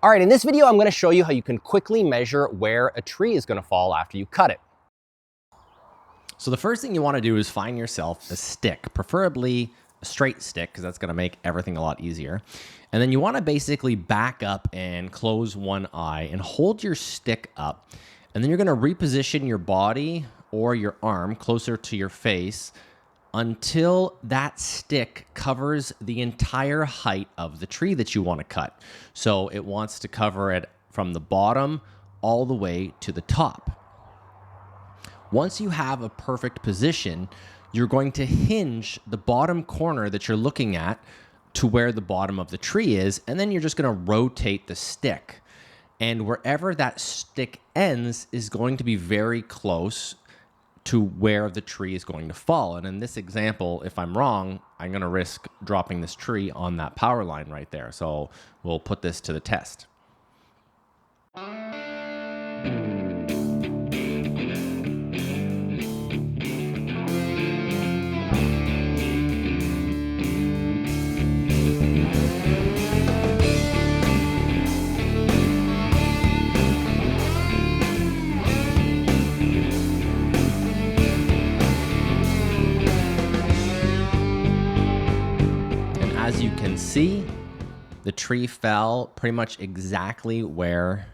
All right, in this video, I'm gonna show you how you can quickly measure where a tree is gonna fall after you cut it. So the first thing you want to do is find yourself a stick, preferably a straight stick, because that's going to make everything a lot easier. And then you want to basically back up and close one eye and hold your stick up. And then you're going to reposition your body or your arm closer to your face until that stick covers the entire height of the tree that you want to cut. So it wants to cover it from the bottom all the way to the top. Once you have a perfect position, you're going to hinge the bottom corner that you're looking at to where the bottom of the tree is, and then you're just going to rotate the stick. And wherever that stick ends is going to be very close to where the tree is going to fall. And in this example, if I'm wrong, I'm going to risk dropping this tree on that power line right there. So we'll put this to the test. As you can see, the tree fell pretty much exactly where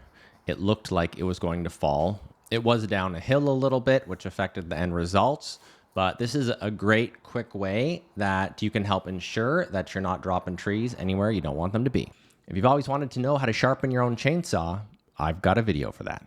it looked like it was going to fall. It was down a hill a little bit, which affected the end results, but this is a great quick way that you can help ensure that you're not dropping trees anywhere you don't want them to be. If you've always wanted to know how to sharpen your own chainsaw, I've got a video for that.